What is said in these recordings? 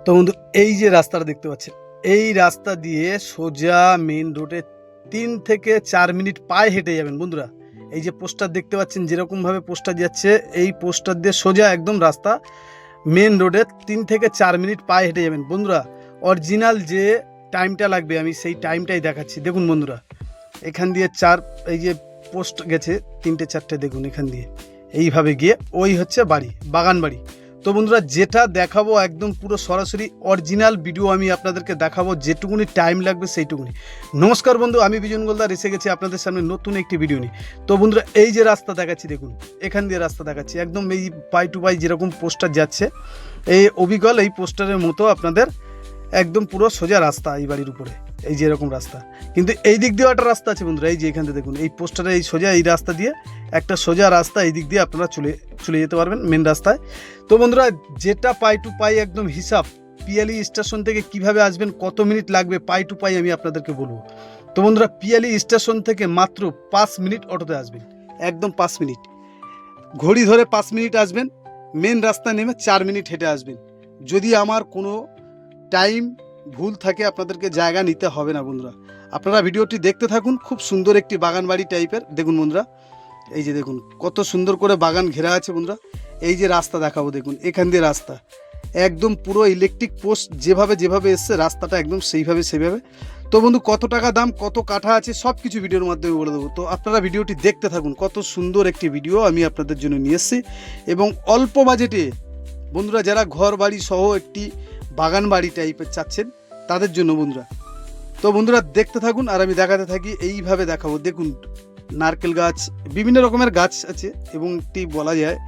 তো বন্ধু এই যে রাস্তাটা দেখতে পাচ্ছেন, এই রাস্তা দিয়ে সোজা মেন রোডে 3 থেকে 4 মিনিট পায়ে হেঁটে যাবেন বন্ধুরা। এই যে পোস্টার দেখতে পাচ্ছেন, যেরকমভাবে পোস্টার যাচ্ছে এই পোস্টার দিয়ে সোজা একদম রাস্তা মেন রোডে 3 থেকে 4 মিনিট পায়ে হেঁটে যাবেন বন্ধুরা। অরিজিনাল যে টাইমটা লাগবে আমি সেই টাইমটাই দেখাচ্ছি। দেখুন বন্ধুরা, এখান দিয়ে এই যে পোস্ট গেছে 3টে 4টে, দেখুন এখান দিয়ে এইভাবে গিয়ে ওই হচ্ছে বাড়ি, বাগান বাড়ি। তো বন্ধুরা যেটা দেখাবো একদম পুরো সরাসরি অরিজিনাল ভিডিও আমি আপনাদেরকে দেখাবো, যেটুকুনি টাইম লাগবে সেইটুকুনি। নমস্কার বন্ধু, আমি বিজন গোলদার এসে গেছি আপনাদের সামনে নতুন একটি ভিডিও নিয়ে। তো বন্ধুরা এই যে রাস্তা দেখাচ্ছি, দেখুন এখান দিয়ে রাস্তা দেখাচ্ছি, একদম এই পাই টু পাই যেরকম পোস্টার যাচ্ছে এই অবিকল এই পোস্টারের মতো আপনাদের একদম পুরো সোজা রাস্তা এই বাড়ির উপরে, এই যে এরকম রাস্তা। কিন্তু এই দিক দিয়েও একটা রাস্তা আছে বন্ধুরা, এই যে এখান থেকে দেখুন এই পোস্টারে এই সোজা এই রাস্তা দিয়ে একটা সোজা রাস্তা, এই দিক দিয়ে আপনারা চলে যেতে পারবেন মেন রাস্তায়। তো বন্ধুরা যেটা পাই টু পাই একদম হিসাব, পিয়ালি স্টেশন থেকে কিভাবে আসবেন, কত মিনিট লাগবে পাই টু পাই আমি আপনাদেরকে বলবো। তো বন্ধুরা পিয়ালি স্টেশন থেকে মাত্র 5 মিনিট অটোতে আসবেন, একদম 5 মিনিট ঘড়ি ধরে 5 মিনিট আসবেন, মেন রাস্তা নেমে 4 মিনিট হেঁটে আসবেন। যদি আমার কোনো টাইম ভুল থাকে আপনাদেরকে জায়গা নিতে হবে না বন্ধুরা। আপনারা ভিডিওটি দেখতে থাকুন, খুব সুন্দর একটি বাগান বাড়ি টাইপের। দেখুন বন্ধুরা এই যে দেখুন কত সুন্দর করে বাগান ঘেরা আছে বন্ধুরা। এই যে রাস্তা দেখাবো, দেখুন এখান দিয়ে রাস্তা একদম পুরো ইলেকট্রিক পোস্ট যেভাবে এসছে রাস্তাটা একদম সেইভাবে। তো বন্ধু কত টাকা দাম, কত কাঠা আছে সব কিছু ভিডিওর মাধ্যমে বলে দেবো। তো আপনারা ভিডিওটি দেখতে থাকুন, কত সুন্দর একটি ভিডিও আমি আপনাদের জন্য নিয়ে এসেছি এবং অল্প বাজেটে বন্ধুরা যারা ঘর বাড়ি সহ একটি বাগান বাড়ি টাইপের চাচ্ছেন তাদের জন্য বন্ধুরা। তো বন্ধুরা দেখতে থাকুন আর আমি দেখাতে থাকি, এইভাবে দেখাবো। দেখুন নারকেল গাছ, বিভিন্ন রকমের গাছ আছে এবং একটি বলা যায়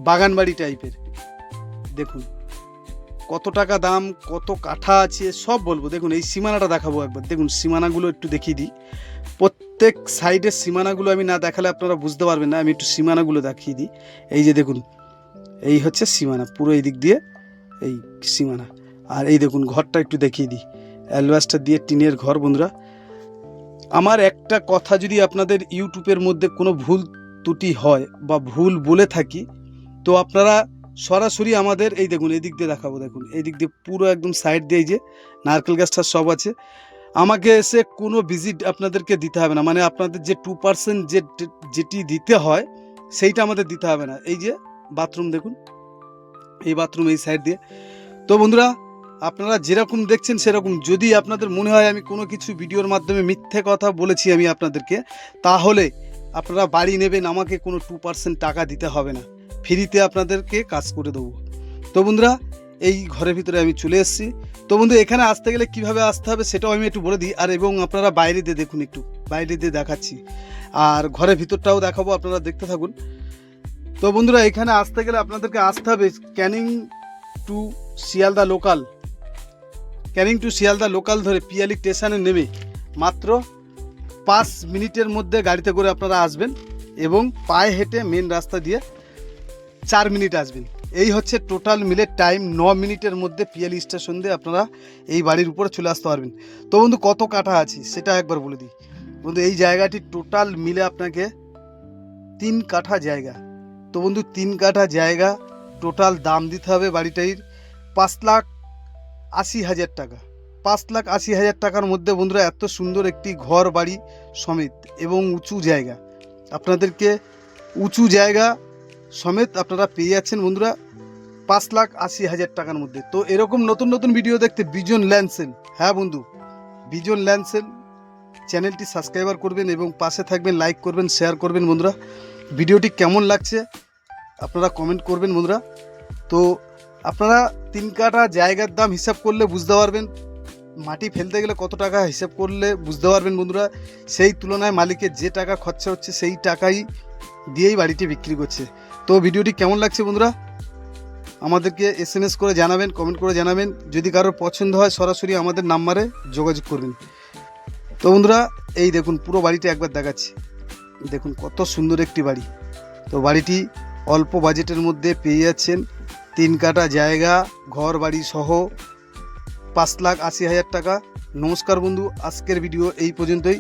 বাগান বাড়ি টাইপের। দেখুন কত টাকা দাম, কত কাঠা আছে সব বলবো। দেখুন এই সীমানাটা দেখাবো একবার, দেখুন সীমানাগুলো একটু দেখিয়ে দিই। প্রত্যেক সাইডের সীমানাগুলো আমি না দেখালে আপনারা বুঝতে পারবেন না, আমি একটু সীমানাগুলো দেখিয়ে দিই। এই যে দেখুন এই হচ্ছে সীমানা, পুরো এই দিক দিয়ে এই সীমানা। আর এই দেখুন ঘরটা একটু দেখিয়ে দিই, অ্যালবাস্টার দিয়ে টিনের ঘর বন্ধুরা। আমার একটা কথা যদি আপনাদের ইউটিউবের মধ্যে কোনো ভুল ত্রুটি হয় বা ভুল বলে থাকি, তো আপনারা সরাসরি আমাদের এই দেখুন এই দিক দিয়ে দেখাবো, দেখুন এই দিক দিয়ে পুরো একদম সাইড দিয়ে এই যে নারকেল গাছটা সব আছে। আমাকে এসে কোনো ভিজিট আপনাদেরকে দিতে হবে না, মানে আপনাদের যে 2% যেটি দিতে হয় সেইটা আমাদের দিতে হবে না। এই যে বাথরুম দেখুন, এই বাথরুম এই সাইড দিয়ে। তো বন্ধুরা আপনারা যেরকম দেখছেন সেরকম, যদি আপনাদের মনে হয় আমি কোনো কিছু ভিডিওর মাধ্যমে মিথ্যে কথা বলেছি আমি আপনাদেরকে, তাহলে আপনারা বাড়ি নেবেন, আমাকে কোনো 2% টাকা দিতে হবে না, ফ্রিতে আপনাদেরকে কাজ করে দেবো। তো বন্ধুরা এই ঘরের ভিতরে আমি চলে এসেছি। তো বন্ধু এখানে আসতে গেলে কিভাবে আসতে হবে সেটাও আমি একটু বলে দিই, আর এবং আপনারা বাইরে দিয়ে দেখুন, একটু বাইরে দিয়ে দেখাচ্ছি আর ঘরের ভিতরটাও দেখাবো, আপনারা দেখতে থাকুন। তো বন্ধুরা এখানে আসতে গেলে আপনাদেরকে আসতে হবে ক্যানিং টু শিয়ালদা লোকাল ধরে পিয়ালি স্টেশনে নেমে মাত্র 5 মিনিটের মধ্যে গাড়িতে করে আপনারা আসবেন এবং পায়ে হেঁটে মেন রাস্তা দিয়ে 4 মিনিট আসবেন। এই হচ্ছে টোটাল মিলে টাইম। 9 মিনিটের মধ্যে পিয়ালি স্টেশন দিয়ে আপনারা এই বাড়ির উপরে চলে আসতে পারবেন। তো বন্ধু কত কাঠা আছে সেটা একবার বলে দিই বন্ধু। এই জায়গাটি টোটাল মিলে আপনাকে 3 কাঠা জায়গা। তো বন্ধু 3 কাঠা জায়গা টোটাল দাম দিতে হবে বাড়িটার 5,80,000 টাকা। 5,80,000 টাকার মধ্যে বন্ধুরা এত সুন্দর একটি ঘর বাড়ি সমেত এবং উঁচু জায়গা, আপনাদেরকে উঁচু জায়গা সমেত আপনারা পেয়ে যাচ্ছেন বন্ধুরা 5,80,000 টাকার মধ্যে। তো এরকম নতুন ভিডিও দেখতে বিজন ল্যান্ডসেল, হ্যাঁ বন্ধু বিজন ল্যান্ডসেল চ্যানেলটি সাবস্ক্রাইবার করবেন এবং পাশে থাকবেন, লাইক করবেন, শেয়ার করবেন বন্ধুরা। ভিডিওটি কেমন লাগছে আপনারা কমেন্ট করবেন বন্ধুরা। তো আপনারা 3 কাঠা জায়গার দাম হিসাব করলে বুঝতে পারবেন, মাটি ফেলতে গেলে কত টাকা হিসাব করলে বুঝতে পারবেন বন্ধুরা। সেই তুলনায় মালিকের যে টাকা খরচা হচ্ছে সেই টাকাই দিয়েই বাড়িটি বিক্রি করছে। তো ভিডিওটি কেমন লাগছে বন্ধুরা আমাদেরকে SMS করে জানাবেন, কমেন্ট করে জানাবেন। যদি কারোর পছন্দ হয় সরাসরি আমাদের নাম্বারে যোগাযোগ করবেন। তো বন্ধুরা এই দেখুন পুরো বাড়িটা একবার দেখাচ্ছি, দেখুন কত সুন্দর একটি বাড়ি। তো বাড়িটি অল্প বাজেটের মধ্যে পেয়ে যাচ্ছেন, 3 কাঠা জায়গা, ঘর বাড়ি সহ 5,80,000 টাকা। নমস্কার বন্ধু, আজকের ভিডিও এই পর্যন্তই।